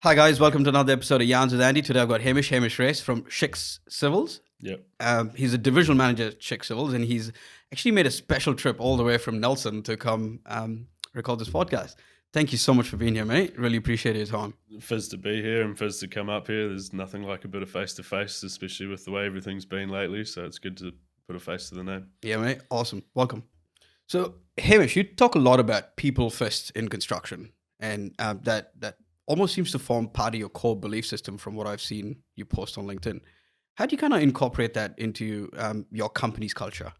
Hi guys, welcome to another episode of Yarns with Andy. Today I've got Hamish Race from Schick Civils. Yep. He's a divisional manager at Schick Civils, and he's actually made a special trip all the way from Nelson to come record this podcast. Thank you so much for being here, mate. Really appreciate your time. Fizz to be here and fizz to come up here. There's nothing like a bit of face to face, especially with the way everything's been lately. So it's good to put a face to the name. Yeah, mate. Awesome. Welcome. So, Hamish, you talk a lot about people first in construction, and that almost seems to form part of your core belief system from what I've seen you post on LinkedIn. How do you kind of incorporate that into your company's culture?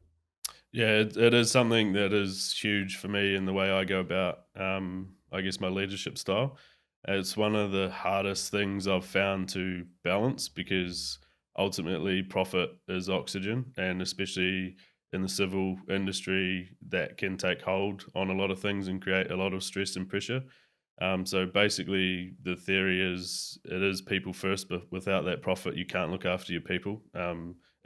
Yeah, it is something that is huge for me in the way I go about, I guess, my leadership style. It's one of the hardest things I've found to balance because ultimately profit is oxygen, and especially in the civil industry, that can take hold on a lot of things and create a lot of stress and pressure. So basically, the theory is it is people first, but without that profit, you can't look after your people.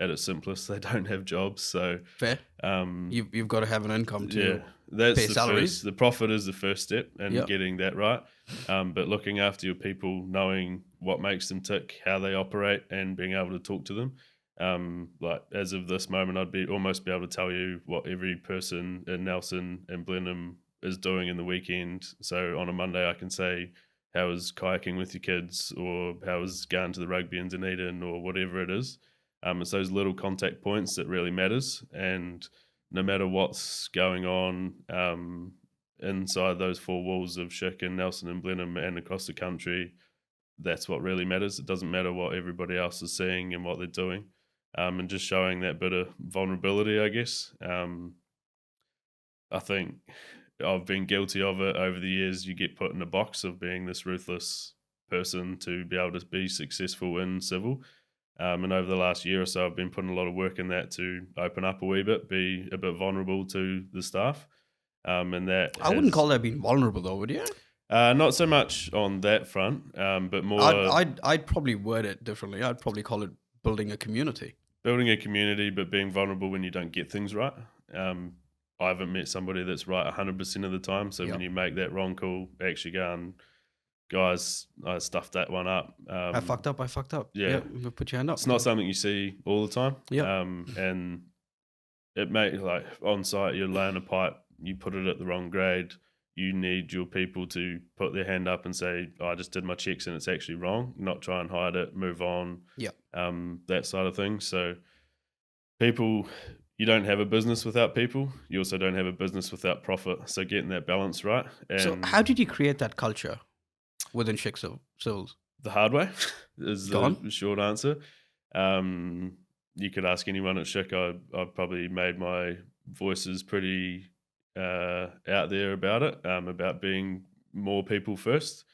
At its simplest, they don't have jobs. So Fair. um, You've got to have an income to yeah, that's pay the salaries. first. The profit is the first step in Yep. getting that right. But looking after your people, knowing what makes them tick, how they operate, and being able to talk to them. Like as of this moment, I'd be almost be able to tell you what every person in Nelson and Blenheim is doing in the weekend. So on a Monday, I can say, "How was kayaking with your kids?" or "How was going to the rugby in Dunedin?" or whatever it is. It's those little contact points that really matters, and no matter what's going on inside those four walls of Schick and Nelson and Blenheim and across the country, that's what really matters. It doesn't matter what everybody else is seeing and what they're doing, and just showing that bit of vulnerability, I guess. I think I've been guilty of it over the years. You get put in a box of being this ruthless person to be able to be successful in civil. And over the last year or so, I've been putting a lot of work in that to open up a wee bit, be a bit vulnerable to the staff. And that I wouldn't has call that being vulnerable, though, would you? not so much on that front, but more I'd probably word it differently. I'd probably call it building a community. building a community, but being vulnerable when you don't get things right. Um, I haven't met somebody that's right 100% of the time. So Yep. when you make that wrong call, actually go and, guys, I stuffed that one up. I fucked up. Yeah. Put your hand up. It's not something you see all the time. Yep. And it may, like on site, you're laying a pipe, you put it at the wrong grade. You need your people to put their hand up and say, "Oh, I just did my checks and it's actually wrong," not try and hide it, move on. Yep. That side of things. So people, you don't have a business without people. You also don't have a business without profit. So getting that balance right. So And how did you create that culture within Schick Civils? the hard way is Go the short answer. You could ask anyone at Schick. I've probably made my voices pretty out there about it, about being more people first.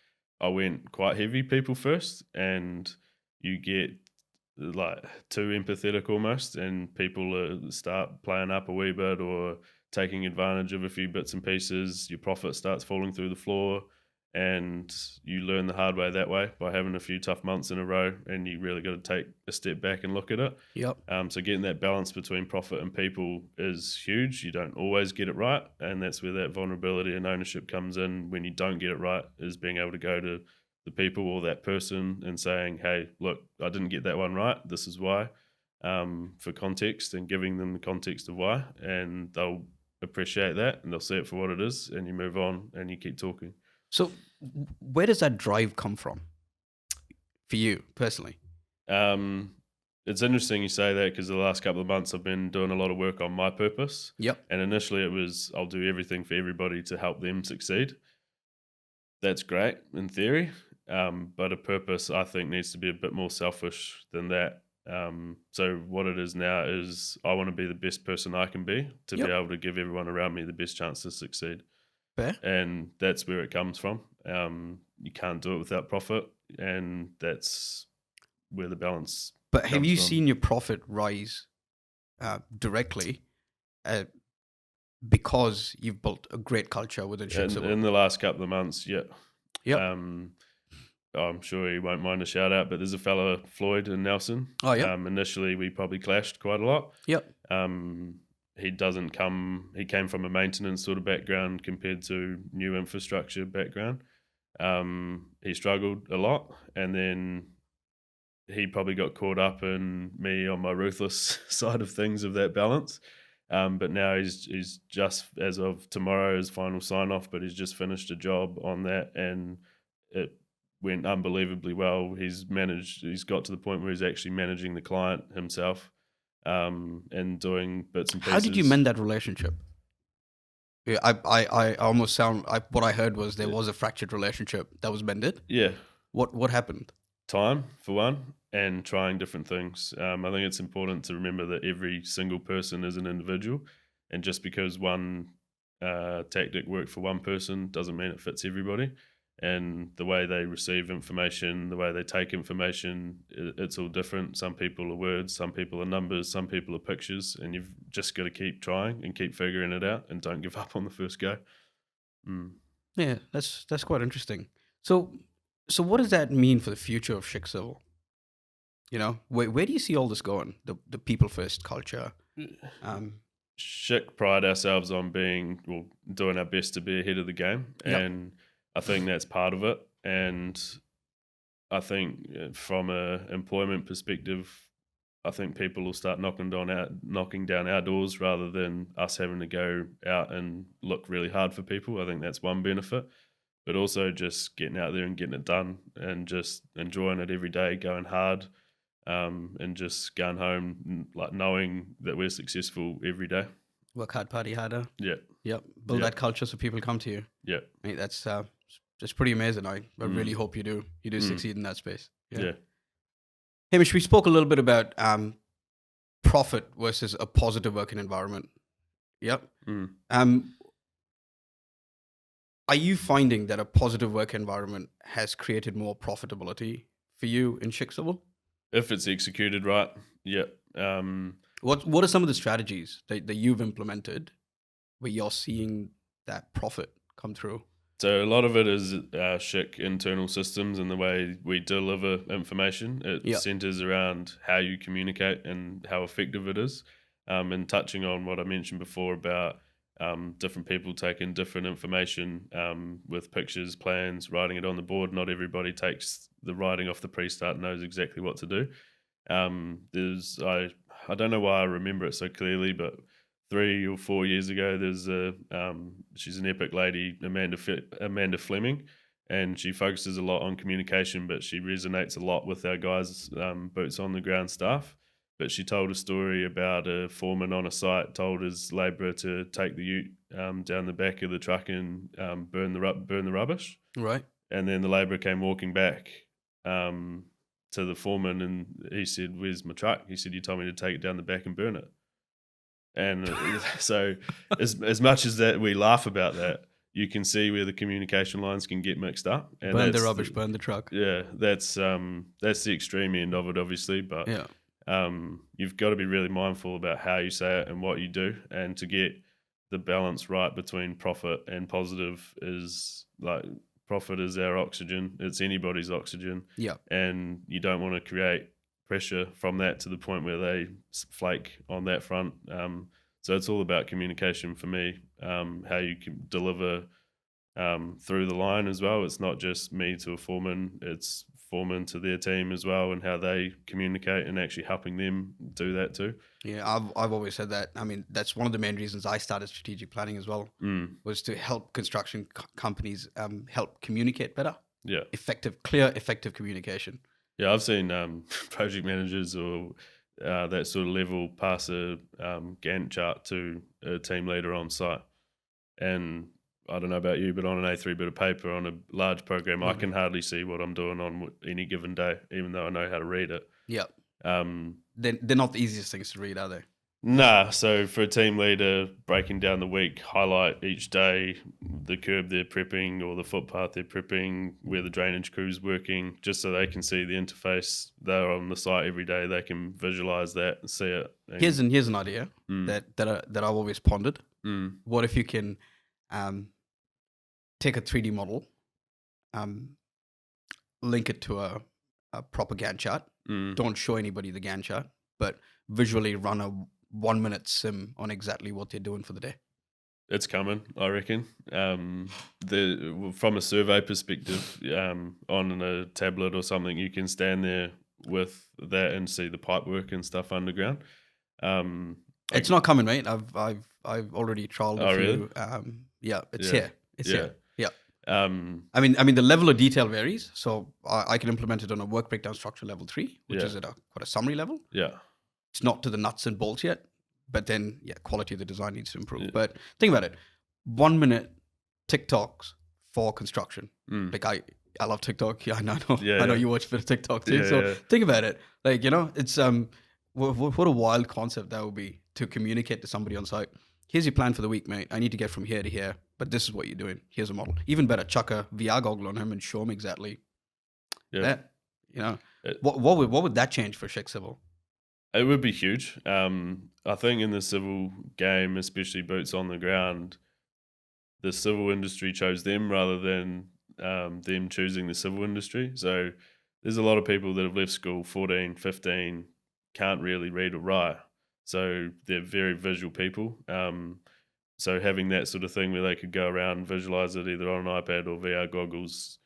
I went quite heavy people first, and you get like too empathetic almost, and people start playing up a wee bit or taking advantage of a few bits and pieces. Your profit starts falling through the floor, and you learn the hard way that way by having a few tough months in a row, and you really got to take a step back and look at it. Yep. So getting that balance between profit and people is huge. You don't always get it right, and that's where that vulnerability and ownership comes in. When you don't get it right, is being able to go to the people or that person and saying, "Hey, look, I didn't get that one right. This is why," for context, and giving them the context of why, and they'll appreciate that and they'll see it for what it is, and you move on and you keep talking. So where does that drive come from for you personally? It's interesting you say that because the last couple of months I've been doing a lot of work on my purpose. Yep. And initially it was, I'll do everything for everybody to help them succeed. That's great in theory, but a purpose I think needs to be a bit more selfish than that. So what it is now is I want to be the best person I can be to Yep. be able to give everyone around me the best chance to succeed. Fair. And that's where it comes from. You can't do it without profit, and that's where the balance. But have comes you from. seen your profit rise directly because you've built a great culture within Schick Civil? In the last couple of months? Yeah. Yep. I'm sure he won't mind a shout out, but there's a fella, Floyd in Nelson. Oh, yeah. Initially, we probably clashed quite a lot. Yep. He came from a maintenance sort of background compared to new infrastructure background. He struggled a lot, and then he probably got caught up in me on my ruthless side of things of that balance. But now he's just, as of tomorrow, his final sign off. But he's just finished a job on that, and it went unbelievably well. He's got to the point where he's actually managing the client himself, and doing bits and pieces. How did you mend that relationship? Yeah, I almost sound. What I heard was there was a fractured relationship that was mended. Yeah, What happened? time for one, and trying different things. I think it's important to remember that every single person is an individual, and just because one tactic worked for one person doesn't mean it fits everybody. And the way they receive information, the way they take information, it's all different. Some people are words, some people are numbers, some people are pictures, and you've just got to keep trying and keep figuring it out, and don't give up on the first go. Yeah, that's quite interesting. So what does that mean for the future of Schick Civil? You know, where do you see all this going? The people first culture. Schick pride ourselves on doing our best to be ahead of the game, and I think that's part of it. And I think from a employment perspective, I think people will start knocking down our doors rather than us having to go out and look really hard for people. I think that's one benefit, but also just getting out there and getting it done, and just enjoying it every day, going hard, and just going home like knowing that we're successful every day. Work hard, party harder. Yeah. Yep. Build that culture so people come to you. Yeah. I mean, that's pretty amazing. I really hope you do succeed in that space. Yeah. Hamish, we spoke a little bit about profit versus a positive working environment. Yep. Are you finding that a positive work environment has created more profitability for you in Schick Civil? If it's executed right, yeah. What are some of the strategies that you've implemented where you're seeing that profit come through? So a lot of it is Schick internal systems and the way we deliver information. It centers around how you communicate and how effective it is. And touching on what I mentioned before about different people taking different information with pictures, plans, writing it on the board. Not everybody takes the writing off the pre-start, knows exactly what to do. I don't know why I remember it so clearly, but 3 or 4 years ago, there's she's an epic lady, Amanda Fleming, and she focuses a lot on communication, but she resonates a lot with our guys, boots on the ground staff. But she told a story about a foreman on a site told his labourer to take the ute down the back of the truck and burn the rubbish. Right. And then the labourer came walking back to the foreman, and he said, "Where's my truck?" He said, "You told me to take it down the back and burn it." And so as much as that we laugh about that, you can see where the communication lines can get mixed up. And burn the rubbish, burn the truck. Yeah, that's the extreme end of it, obviously. But you've got to be really mindful about how you say it and what you do, and to get the balance right between profit and positive is like profit is our oxygen. It's anybody's oxygen. Yeah. And you don't want to create pressure from that to the point where they flake on that front. So it's all about communication for me, how you can deliver through the line as well. It's not just me to a foreman, it's foreman to their team as well, and how they communicate and actually helping them do that too. Yeah, I've always said that. I mean, that's one of the main reasons I started strategic planning as well, was to help construction companies help communicate better. Yeah. Clear, effective communication. Yeah, I've seen project managers or that sort of level pass a Gantt chart to a team leader on site. And I don't know about you, but on an A3 bit of paper on a large program, I can hardly see what I'm doing on any given day, even though I know how to read it. Yeah. They're not the easiest things to read, are they? Nah, so for a team leader, breaking down the week, highlight each day, the curb they're prepping or the footpath they're prepping, where the drainage crew's working, just so they can see the interface. They're on the site every day, they can visualize that and see it. And here's an idea that I've always pondered. What if you can take a 3D model, link it to a proper Gantt chart, don't show anybody the Gantt chart, but visually run a 1-minute sim on exactly what they're doing for the day. It's coming, I reckon. From a survey perspective, on a tablet or something, you can stand there with that and see the pipework and stuff underground. It's not coming, mate. I've already trialed a Oh, really? few. Yeah, it's Yeah, here. It's yeah. here. Yeah. Um, I mean, the level of detail varies. So I can implement it on a work breakdown structure level 3, which Yeah. is at quite a summary level. yeah, It's not to the nuts and bolts yet, but then quality of the design needs to improve. Yeah. But think about it: 1 minute TikToks for construction. Mm. Like I love TikTok. Yeah, I know. Yeah, I know yeah. you watch a bit of TikTok too. Yeah, So yeah. think about it. Like it's what a wild concept that would be to communicate to somebody on site. Here's your plan for the week, mate. I need to get from here to here, but this is what you're doing. Here's a model. Even better, chuck a VR goggle on him and show him exactly Yeah. that. You know, It- what would that change for Schick Civil? It would be huge. I think in the civil game, especially boots on the ground, the civil industry chose them rather than them choosing the civil industry. So there's a lot of people that have left school 14, 15, can't really read or write. So they're very visual people. So having that sort of thing where they could go around and visualize it either on an iPad or VR goggles,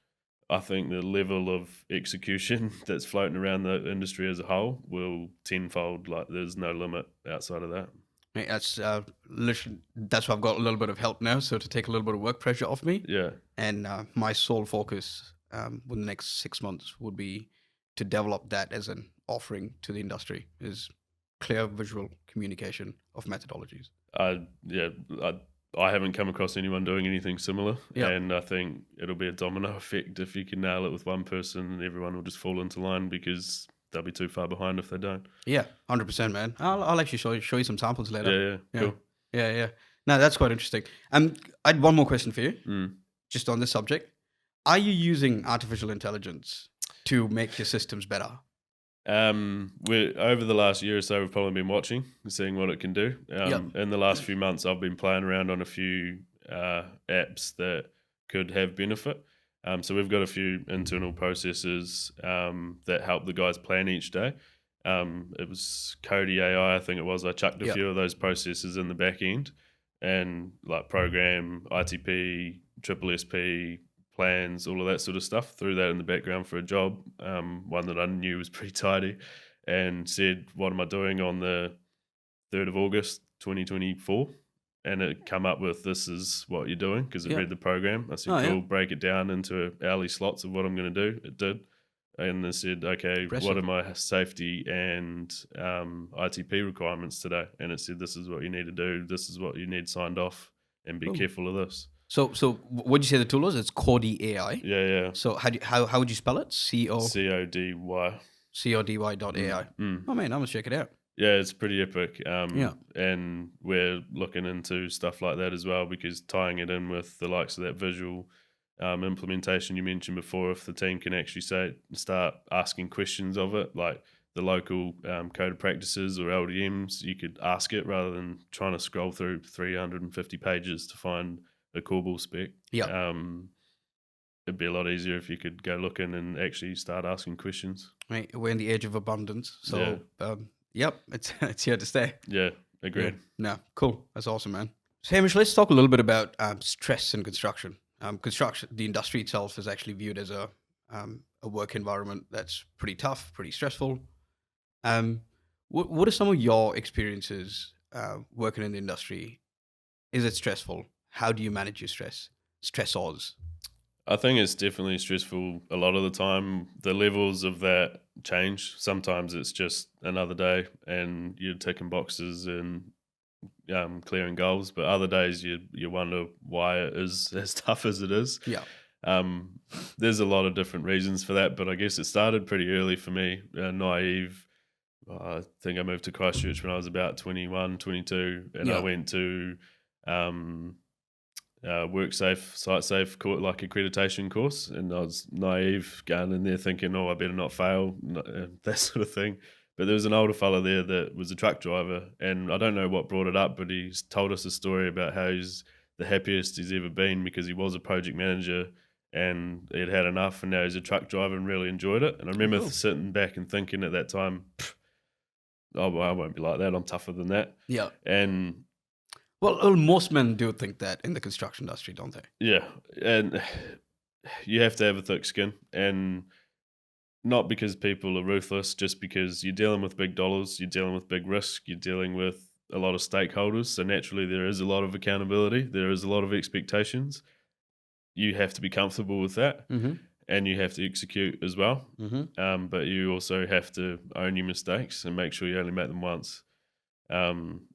I think the level of execution that's floating around the industry as a whole will tenfold. Like there's no limit outside of that. Mate, that's literally that's why I've got a little bit of help now. So to take a little bit of work pressure off me, Yeah. and my sole focus within the next 6 months would be to develop that as an offering to the industry, is clear visual communication of methodologies. I haven't come across anyone doing anything similar, Yeah. and I think it'll be a domino effect if you can nail it with one person. Everyone will just fall into line because they'll be too far behind if they don't. Yeah, 100%, man. I'll actually show you some samples later. Yeah, cool. Yeah. No, that's quite interesting. I had one more question for you, Mm. just on this subject. Are you using artificial intelligence to make your systems better? Over the last year or so, we've probably been watching and seeing what it can do. In the last few months, I've been playing around on a few apps that could have benefit. So we've got a few internal processes that help the guys plan each day. It was Cody AI, I think it was. I chucked a Yep. few of those processes in the back end and like program, ITP, triple SP, plans, all of that sort of stuff. Threw that in the background for a job, one that I knew was pretty tidy, and said, "What am I doing on the 3rd of August, 2024?" And it come up with, "This is what you're doing," because it Yeah. read the program. I said, Oh, yeah. "Cool, break it down into hourly slots of what I'm going to do." It did. And they said, "Okay, Impressive. what are my safety and ITP requirements today?" And it said, "This is what you need to do. This is what you need signed off, and be Cool. careful of this." So what did you say the tool was? It's Cody AI. Yeah. So how would you spell it? CODY. CODY.ai. Oh man, I'm gonna check it out. Yeah, it's pretty epic. Yeah. And we're looking into stuff like that as well, because tying it in with the likes of that visual implementation you mentioned before, if the team can actually start asking questions of it, like the local code of practices or LDMs, you could ask it rather than trying to scroll through 350 pages to find a CORBOL spec. Yeah. It'd be a lot easier if you could go looking and actually start asking questions. Right. We're in the age of abundance. So yep, it's here to stay. Yeah, agreed. No, cool. That's awesome, man. So Hamish, let's talk a little bit about stress in construction. Construction, the industry itself is actually viewed as a work environment that's pretty tough, pretty stressful. What are some of your experiences working in the industry? Is it stressful? How do you manage your stressors? I think it's definitely stressful a lot of the time. The levels of that change. Sometimes it's just another day and you're ticking boxes and clearing goals, but other days you wonder why it is as tough as it is. Yeah. There's a lot of different reasons for that, but I guess it started pretty early for me, naive. I think I moved to Christchurch when I was about 21, 22, and I went to work safe, site safe, like accreditation course, and I was naive going in there thinking, "Oh, I better not fail," that sort of thing. But there was an older fella there that was a truck driver, and I don't know what brought it up, but he's told us a story about how he's the happiest he's ever been because he was a project manager and he'd had enough, and now he's a truck driver and really enjoyed it. And I remember sitting back and thinking at that time, "Oh, well, I won't be like that. I'm tougher than that." Yeah. And Well, most men do think that in the construction industry, don't they? Yeah, and you have to have a thick skin, and not because people are ruthless, just because you're dealing with big dollars, you're dealing with big risk, you're dealing with a lot of stakeholders. So naturally, there is a lot of accountability, there is a lot of expectations. You have to be comfortable with that, Mm-hmm. and you have to execute as well. Mm-hmm. But you also have to own your mistakes and make sure you only make them once.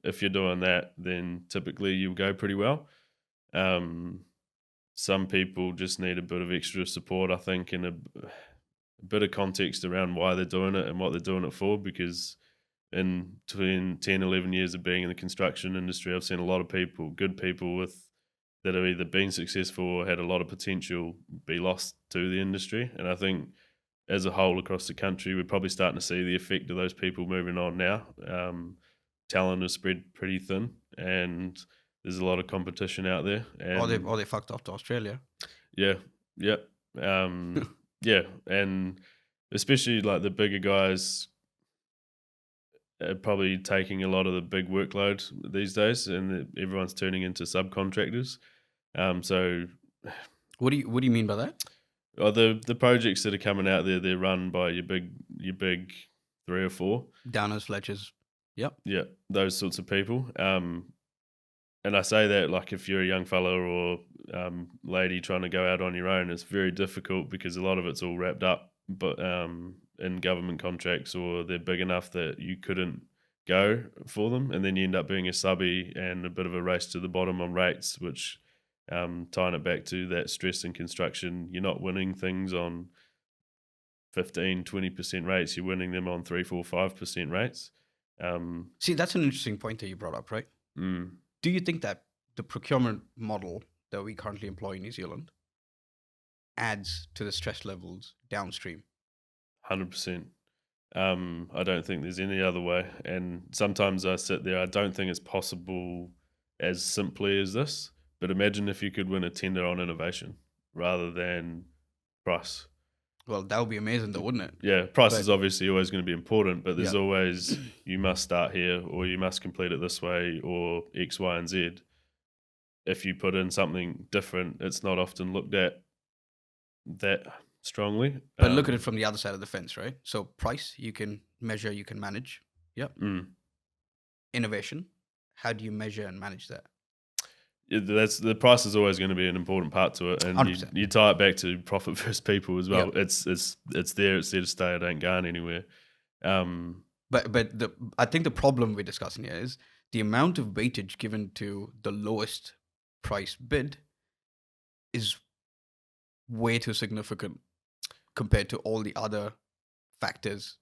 If you're doing that, then typically you'll go pretty well. Um, some people just need a bit of extra support, I think, and a bit of context around why they're doing it and what they're doing it for. Because in between 10, 11 years of being in the construction industry, I've seen a lot of people, good people that have either been successful or had a lot of potential, be lost to the industry. And I think as a whole across the country, we're probably starting to see the effect of those people moving on now. Talent is spread pretty thin, and there's a lot of competition out there. And Or they fucked off to Australia. yeah, yeah, yeah, and especially like the bigger guys are probably taking a lot of the big workload these days, and everyone's turning into subcontractors. So What do you mean by that? the projects that are coming out there, they're run by your big three or four. Downers, Fletchers. Yep. Yeah, those sorts of people. And I say that like if you're a young fella or lady trying to go out on your own, it's very difficult because a lot of it's all wrapped up, but in government contracts, or they're big enough that you couldn't go for them, and then you end up being a subby and a bit of a race to the bottom on rates, which tying it back to that stress in construction, you're not winning things on 15-20% rates, you're winning them on 3-4-5% rates. See, that's an interesting point that you brought up, right? mm, Do you think that the procurement model that we currently employ in New Zealand adds to the stress levels downstream? 100%. I don't think there's any other way. And sometimes I sit there, I don't think it's possible as simply as this. But imagine if you could win a tender on innovation rather than price. Well, that would be amazing, though, wouldn't it? Yeah, price But is obviously always going to be important, but there's yeah, always you must start here, or you must complete it this way, or X, Y, and Z. If you put in something different, it's not often looked at that strongly. but look at it from the other side of the fence, right? So price, you can measure, you can manage. Yep. Innovation, how do you measure and manage that? That's the price is always going to be an important part to it, and 100%. you tie it back to profit first people as well. Yep. It's there to stay. It ain't going anywhere. But I think the problem we're discussing here is the amount of weightage given to the lowest price bid is way too significant compared to all the other factors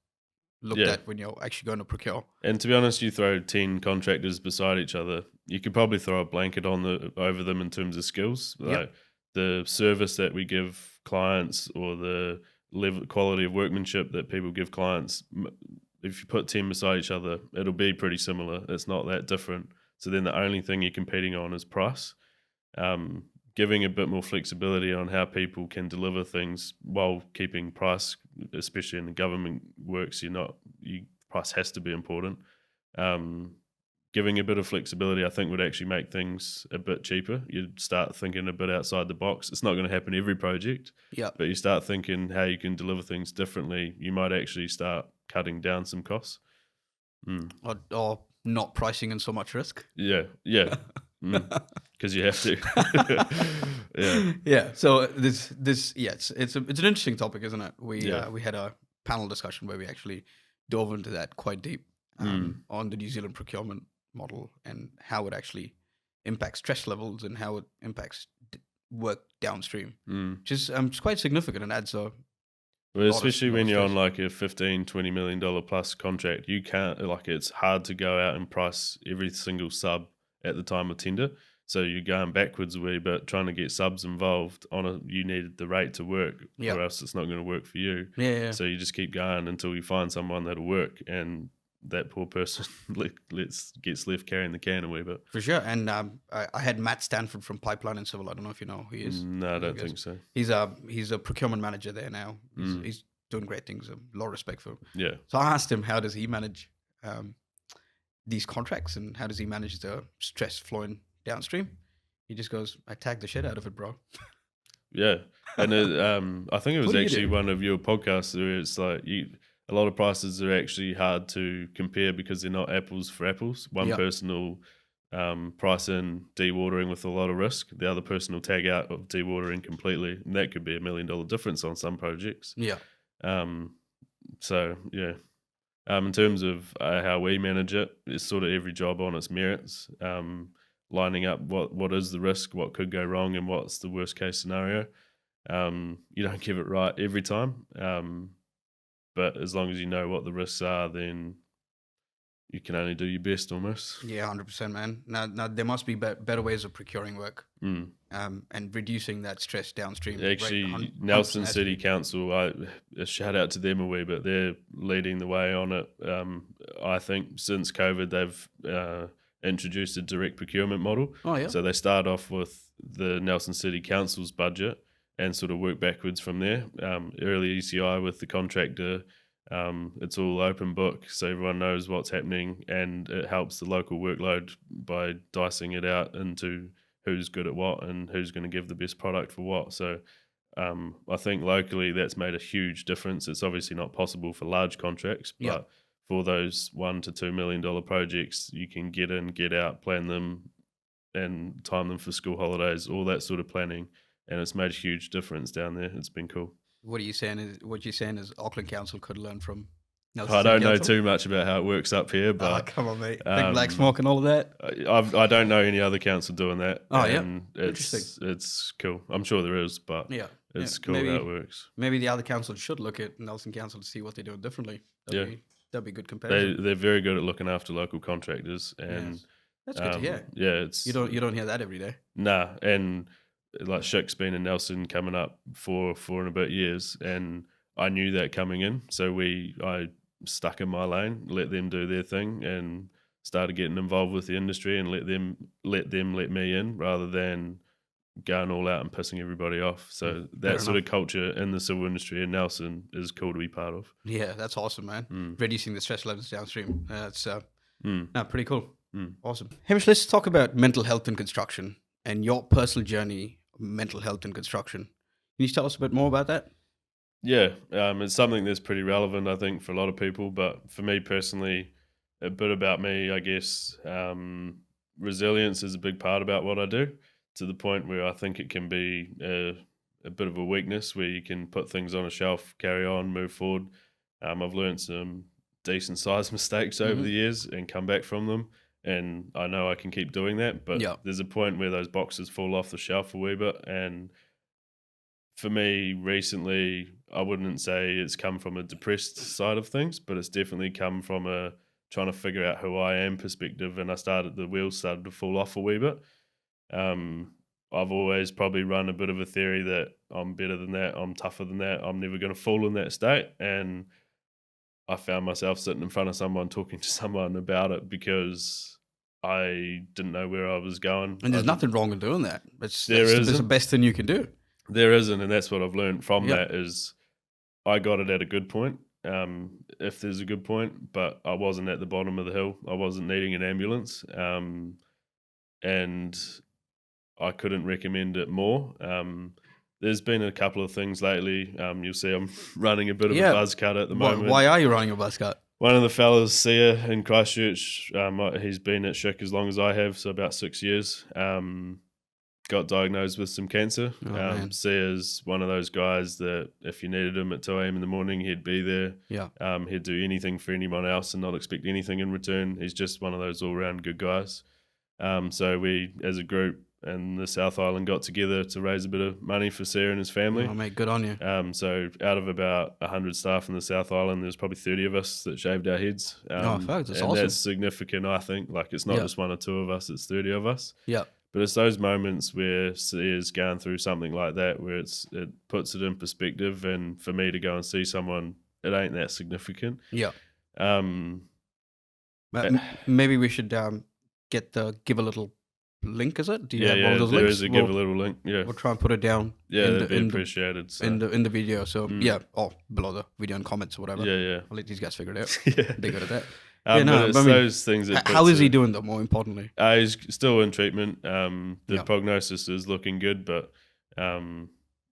looked Yeah. at when you're actually going to procure. And to be honest, you throw 10 contractors beside each other, you could probably throw a blanket over them in terms of skills. Yep. Like the service that we give clients, or the quality of workmanship that people give clients. If you put 10 beside each other, it'll be pretty similar. It's not that different. So then the only thing you're competing on is price. Giving a bit more flexibility on how people can deliver things while keeping price, especially in the government works, price has to be important. Giving a bit of flexibility, I think, would actually make things a bit cheaper. You'd start thinking a bit outside the box. It's not going to happen every project, Yeah. but you start thinking how you can deliver things differently. You might actually start cutting down some costs. Or not pricing in so much risk. Yeah. Because you have to. Yeah. Yeah. So it's an interesting topic, isn't it? We had a panel discussion where we actually dove into that quite deep on the New Zealand procurement model and how it actually impacts stress levels and how it impacts work downstream, which is quite significant and adds a. Well, especially when you're stress. on like a $15-20 million plus contract, you can't, like, it's hard to go out and price every single sub at the time of tender. So you're going backwards a wee bit, trying to get subs involved you needed the rate to work, or else it's not going to work for you. Yeah. So you just keep going until you find someone that'll work, and that poor person gets left carrying the can a wee bit. For sure. And I had Matt Stanford from Pipeline and Civil. I don't know if you know who he is. No, I don't think so. He's a procurement manager there now. He's doing great things. A lot of respect for him. Yeah. So I asked him, how does he manage these contracts and how does he manage the stress flowing downstream? He just goes, I tag the shit out of it, bro. Yeah, and I think it was What do you actually do? one of your podcasts where it's like a lot of prices are actually hard to compare because they're not apples for apples. One Yeah. person will price in dewatering with a lot of risk. The other person will tag out of dewatering completely, and that could be $1 million difference on some projects. Yeah. Um, so yeah, in terms of how we manage it, it's sort of every job on its merits. Lining up what is the risk, what could go wrong, and what's the worst case scenario. You don't give it right every time, but as long as you know what the risks are, then you can only do your best almost. Yeah, 100%, man. Now there must be better ways of procuring work and reducing that stress downstream. Actually, right? 100% Nelson has to City be. Council, a shout out to them a wee bit. They're leading the way on it. I think since COVID, they've introduced a direct procurement model. Oh, yeah. So they start off with the Nelson City Council's budget and sort of work backwards from there. Early ECI with the contractor, it's all open book, so everyone knows what's happening, and it helps the local workload by dicing it out into who's good at what and who's going to give the best product for what. So I think locally that's made a huge difference. It's obviously not possible for large contracts, but Yeah. for those $1 to $2 million projects, you can get in, get out, plan them, and time them for school holidays, all that sort of planning. And it's made a huge difference down there. It's been cool. What you're saying is Auckland Council could learn from Nelson I City don't know Council? too much about how it works up here, Oh, but come on, mate. Big black um, smoke and all of that. I don't know any other council doing that. Oh, yeah. And Interesting. it's cool. I'm sure there is, but Yeah. it's Yeah. cool how it works. Maybe the other council should look at Nelson Council to see what they're doing differently. That'd be good comparison. They're very good at looking after local contractors, and Yes. That's good to hear. yeah, it's You don't hear that every day. nah, and like Schick's been in Nelson coming up for 4 and a bit years, and I knew that coming in, so I stuck in my lane, let them do their thing, and started getting involved with the industry and let them let me in rather than going all out and pissing everybody off. So that sort of culture in the civil industry in Nelson is cool to be part of. Yeah, that's awesome, man. Reducing the stress levels downstream. That's pretty cool. Awesome. Hamish, let's talk about mental health in construction and your personal journey of mental health in construction. Can you tell us a bit more about that? Yeah, it's something that's pretty relevant, I think, for a lot of people. But for me personally, a bit about me, I guess, resilience is a big part about what I do, to the point where I think it can be a bit of a weakness where you can put things on a shelf, carry on, move forward. I've learned some decent sized mistakes over the years and come back from them. And I know I can keep doing that, but there's a point where those boxes fall off the shelf a wee bit. And for me, recently, I wouldn't say it's come from a depressed side of things, but it's definitely come from a trying to figure out who I am perspective. And the wheels started to fall off a wee bit. I've always probably run a bit of a theory that I'm better than that, I'm tougher than that, I'm never going to fall in that state. And I found myself sitting in front of someone, talking to someone about it because I didn't know where I was going. And there's nothing wrong with doing that. It's the best thing you can do. There isn't, and that's what I've learned from that is I got it at a good point, if there's a good point, but I wasn't at the bottom of the hill. I wasn't needing an ambulance, and I couldn't recommend it more. There's been a couple of things lately. You'll see I'm running a bit of a buzz cut at the moment. Why are you running a buzz cut? One of the fellas, Sia, in Christchurch, he's been at Schick as long as I have, so about 6 years. Got diagnosed with some cancer. Sia's one of those guys that if you needed him at 2 a.m. in the morning, he'd be there. Yeah. He'd do anything for anyone else and not expect anything in return. He's just one of those all-round good guys. So we, as a group in the South Island, got together to raise a bit of money for Sia and his family. Oh, mate, good on you. So out of about 100 staff in the South Island, there's probably 30 of us that shaved our heads. That's awesome. That's significant, I think. Like, it's not just 1 or 2 of us, it's 30 of us. Yeah. But it's those moments where Sia's going through something like that, where it puts it in perspective. And for me to go and see someone, it ain't that significant. Yeah. Maybe we should give a little link, is it? Do you have one of those links? There is a give a little link. Yeah, we'll try and put it down. Yeah, that'd be appreciated. In the video. So below the video and comments or whatever. Yeah. I'll let these guys figure it out. Yeah. They're good at that. But it's I mean, those things that how puts is he doing though? More importantly, he's still in treatment. The Yeah. prognosis is looking good, but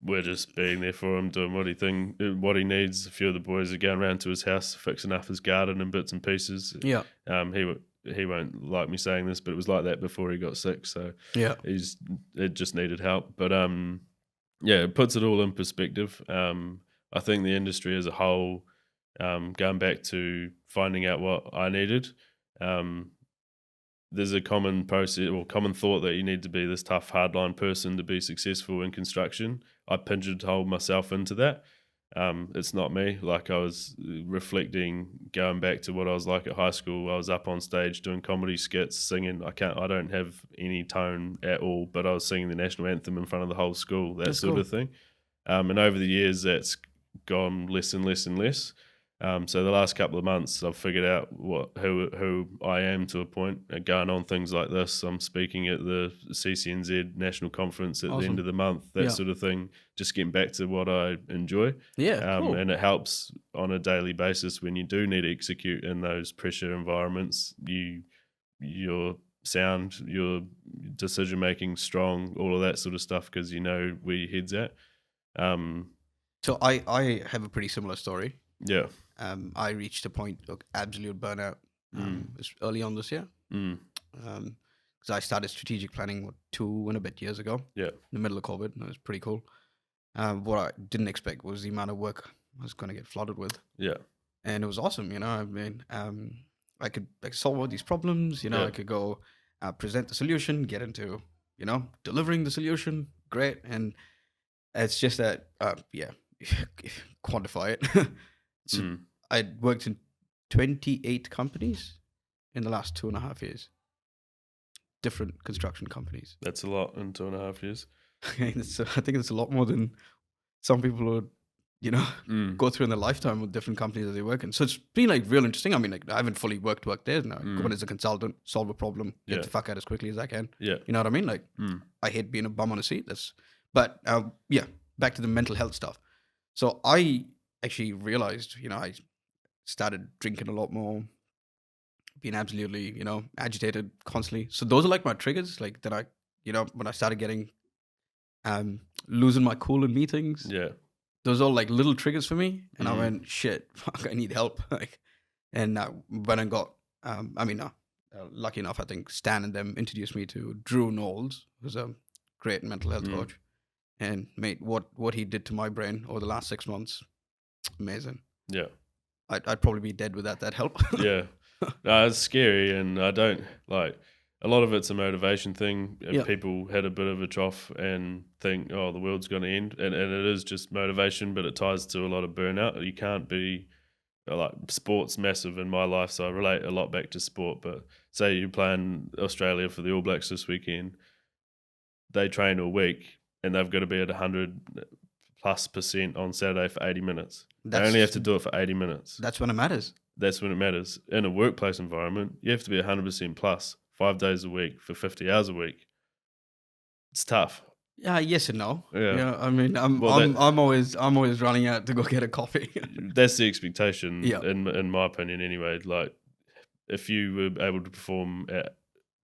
we're just being there for him, doing what he needs. A few of the boys are going around to his house, fixing up his garden and bits and pieces. yeah, He won't like me saying this, but it was like that before he got sick. So yeah, it just needed help. But yeah, it puts it all in perspective. I think the industry as a whole, going back to finding out what I needed, there's a common process or common thought that you need to be this tough, hardline person to be successful in construction. I pigeonholed myself into that. It's not me. Like, I was reflecting, going back to what I was like at high school. I was up on stage doing comedy skits, singing. I don't have any tone at all, but I was singing the national anthem in front of the whole school, that That's sort cool. of thing. And over the years, that's gone less and less and less. So the last couple of months, I've figured out who I am to a point. Going on things like this, I'm speaking at the CCNZ National Conference at the end Awesome. of the month, that Yeah. sort of thing. Just getting back to what I enjoy. Yeah, cool. And it helps on a daily basis when you do need to execute in those pressure environments. Your sound, your decision making strong, all of that sort of stuff, because you know where your head's at. So I have a pretty similar story. Yeah. I reached a point of absolute burnout it's early on this year. Because I started strategic planning 2 and a bit years ago. Yeah. In the middle of COVID, and it was pretty cool. What I didn't expect was the amount of work I was going to get flooded with, Yeah. and it was awesome. I mean, I could solve all these problems. Yeah. I could go present the solution, get into delivering the solution. Great, and it's just that quantify it. So I worked in 28 companies in the last 2.5 years. Different construction companies. That's a lot in 2.5 years. I think it's a lot more than some people would, go through in their lifetime with different companies that they work in. So it's been like real interesting. I mean, like, I haven't fully worked there now. Go in as a consultant, solve a problem, get the fuck out as quickly as I can. Yeah. You know what I mean? Like, I hate being a bum on a seat. But back to the mental health stuff. So I actually realized, I started drinking a lot more, being absolutely, agitated constantly. So those are like my triggers. Like that when I started getting, losing my cool in meetings. Yeah. Those are all like little triggers for me. And I went, shit, fuck, I need help. And when I got, lucky enough, I think Stan and them introduced me to Drew Knowles, who's a great mental health coach. And mate, what he did to my brain over the last 6 months, amazing. Yeah. I'd probably be dead without that help. Yeah. No, it's scary, and I don't like. A lot of it's a motivation thing. People had a bit of a trough and think, "Oh, the world's going to end," and it is just motivation, but it ties to a lot of burnout. You can't be like, sport's massive in my life, so I relate a lot back to sport. But say you're playing Australia for the All Blacks this weekend, they train all week, and they've got to be at 100+% on Saturday for 80 minutes. They only have to do it for 80 minutes. That's when it matters. That's when it matters. In a workplace environment, you have to be 100% plus 5 days a week for 50 hours a week. It's tough. Yeah, yes and no. Yeah. I mean, I'm always running out to go get a coffee. That's the expectation, in my opinion, anyway. Like, if you were able to perform at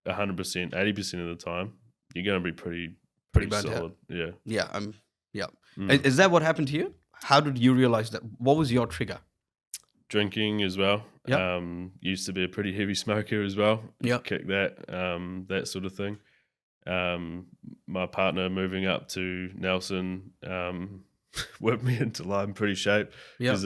100%, 80% of the time, you're going to be pretty solid. Yeah. Yeah. Is that what happened to you? How did you realize that? What was your trigger? Drinking as well. Yep. Used to be a pretty heavy smoker as well. Yep. Kick that, that sort of thing. My partner moving up to Nelson whipped me into lime pretty shape. Because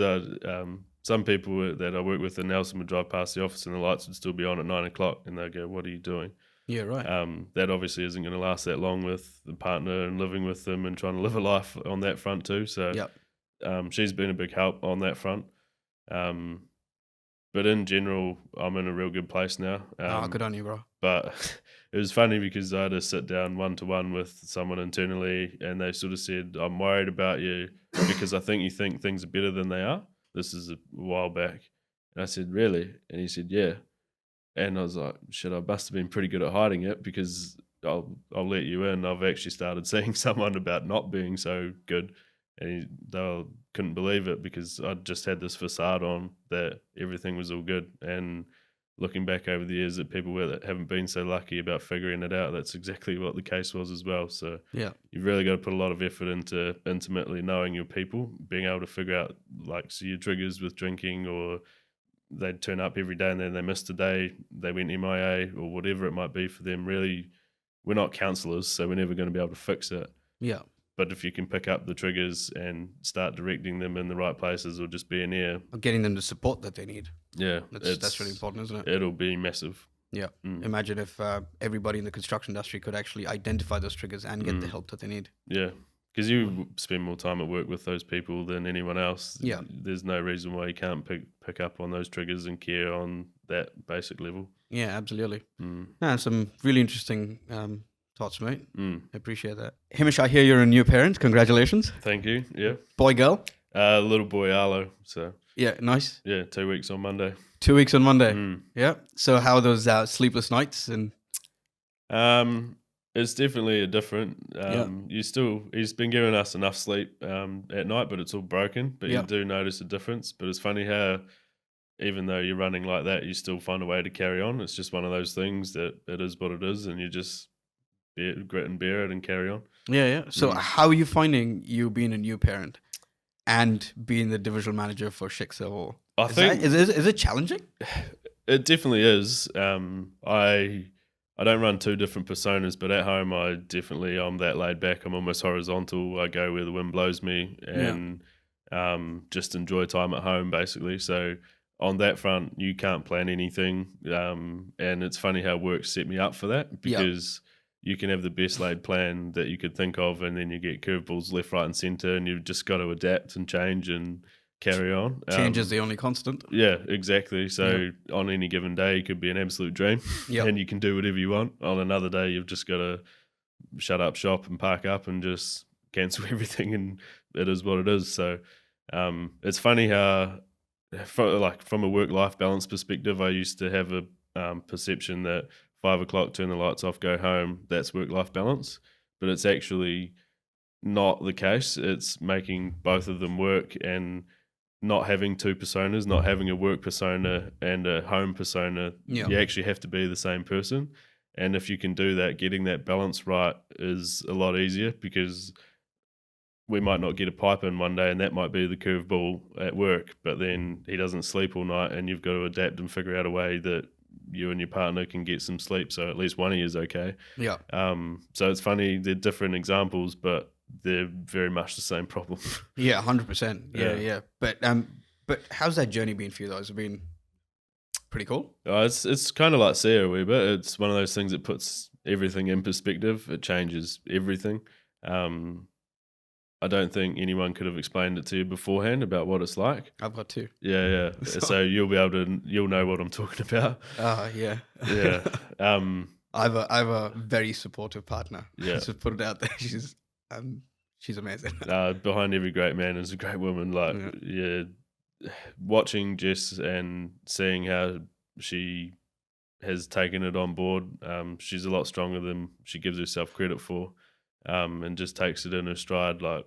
some people that I work with in Nelson would drive past the office and the lights would still be on at 9 o'clock, and they'd go, "What are you doing?" Yeah, right. That obviously isn't going to last that long with the partner and living with them and trying to live a life on that front too. So she's been a big help on that front. But in general, I'm in a real good place now. Good on you, bro. But it was funny because I had to sit down one-to-one with someone internally, and they sort of said, "I'm worried about you because I think you think things are better than they are." This is a while back. And I said, "Really?" And he said, "Yeah." And I was like, shit, I must have been pretty good at hiding it, because I'll let you in. I've actually started seeing someone about not being so good. And they couldn't believe it, because I just had this facade on that everything was all good. And looking back over the years at people that haven't been so lucky about figuring it out, that's exactly what the case was as well. So Yeah. you've really got to put a lot of effort into intimately knowing your people, being able to figure out like so your triggers with drinking, or they'd turn up every day and then they missed a day, they went MIA or whatever it might be for them. Really, we're not counselors, so we're never going to be able to fix it. Yeah. But if you can pick up the triggers and start directing them in the right places, or just be an ear, Or getting them the support that they need. yeah, That's really important, isn't it? It'll be massive. Yeah. Mm. Imagine if everybody in the construction industry could actually identify those triggers and get the help that they need. Yeah, because you spend more time at work with those people than anyone else. Yeah. There's no reason why you can't pick up on those triggers and care on that basic level. Yeah, absolutely. Mm. Some really interesting thoughts, mate. Mm. I appreciate that. Hamish, I hear you're a new parent. Congratulations. Thank you. Yeah. Boy, girl? Little boy Arlo. So Yeah, nice. yeah, 2 weeks on Monday. 2 weeks on Monday. Mm. Yeah. So how are those sleepless nights? And It's definitely a different. He's been giving us enough sleep at night, but it's all broken. But Yeah. you do notice a difference. But it's funny how even though you're running like that, you still find a way to carry on. It's just one of those things that it is what it is, and you just grit and bear it and carry on. yeah. So how are you finding you being a new parent and being the divisional manager for Schick Civil? I think is it challenging? it definitely is. I don't run two different personas, but at home I'm that laid back. I'm almost horizontal. I go where the wind blows me, and just enjoy time at home basically. So on that front, you can't plan anything, and it's funny how work set me up for that, because you can have the best laid plan that you could think of, and then you get curveballs left, right, and center, and you've just got to adapt and change and carry on. Change is the only constant. Yeah, exactly. So on any given day, it could be an absolute dream, and you can do whatever you want. On another day, you've just got to shut up shop and park up and just cancel everything, and it is what it is. So it's funny how, from a work-life balance perspective, I used to have a perception that 5 o'clock, turn the lights off, go home, that's work-life balance. But it's actually not the case. It's making both of them work, and not having two personas, not having a work persona and a home persona. You actually have to be the same person. And if you can do that, getting that balance right is a lot easier, because we might not get a pipe in one day, and that might be the curveball at work, but then he doesn't sleep all night, and you've got to adapt and figure out a way that you and your partner can get some sleep, so at least one of you is okay. Yeah. So it's funny, they're different examples, but they're very much the same problem. Yeah, 100%. Yeah. But how's that journey been for you though? Has it been pretty cool? It's kind of like Sarah a wee bit. It's one of those things that puts everything in perspective. It changes everything. I don't think anyone could have explained it to you beforehand about what it's like. I've got two. Yeah. So you'll know what I'm talking about. Yeah. Yeah. I have a very supportive partner. Yeah. Let's just put it out there. She's amazing. Behind every great man is a great woman. Watching Jess and seeing how she has taken it on board, she's a lot stronger than she gives herself credit for, and just takes it in her stride. Like,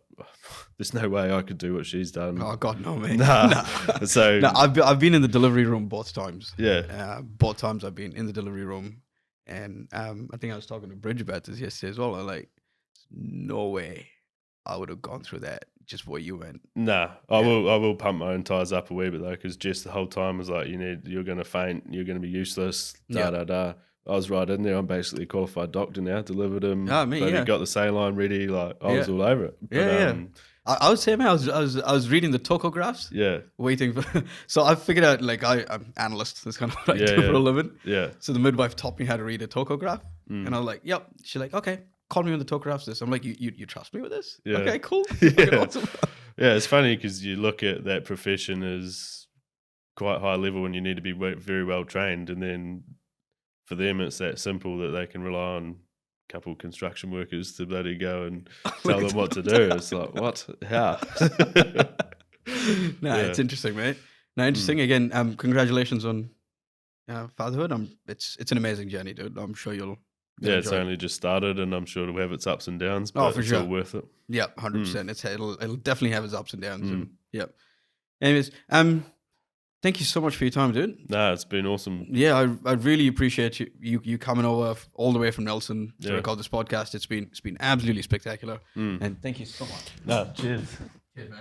there's no way I could do what she's done. Oh God, no, mate. Nah. So no, I've been in the delivery room both times. Yeah. Both times I've been in the delivery room, and I think I was talking to Bridge about this yesterday as well. I'm like, no way I would have gone through that just what you went. Nah, I will pump my own tires up a wee bit though, because Jess the whole time was like, you're going to faint, you're going to be useless, I was right in there. I'm basically a qualified doctor now, delivered him, got the saline ready, like I was all over it. But, I would say, man, I was reading the tocographs. Yeah. Waiting for. So I figured out, like, I'm analyst. That's kind of what I do for a living. Yeah. So the midwife taught me how to read a tocograph, and I was like, "Yep." She's like, "Okay, call me when the tocograph's this." I'm like, "You trust me with this? Yeah. Okay, cool." Yeah. Okay, awesome. Yeah, it's funny because you look at that profession as quite high level, and you need to be very well trained, and then for them it's that simple that they can rely on couple of construction workers to bloody go and tell them what to do. It's like, what? How? It's interesting, mate. Interesting. Again, congratulations on fatherhood. It's an amazing journey, dude. I'm sure you'll it's only just started, and I'm sure it'll have its ups and downs, but for it's sure. all worth it. Yeah, 100%. It'll definitely have its ups and downs. And, Anyways, Thank you so much for your time, dude. Nah, it's been awesome. Yeah, I really appreciate you coming over all the way from Nelson to Yeah. record this podcast. It's been absolutely spectacular, and thank you so much. Nah, cheers. Cheers, man.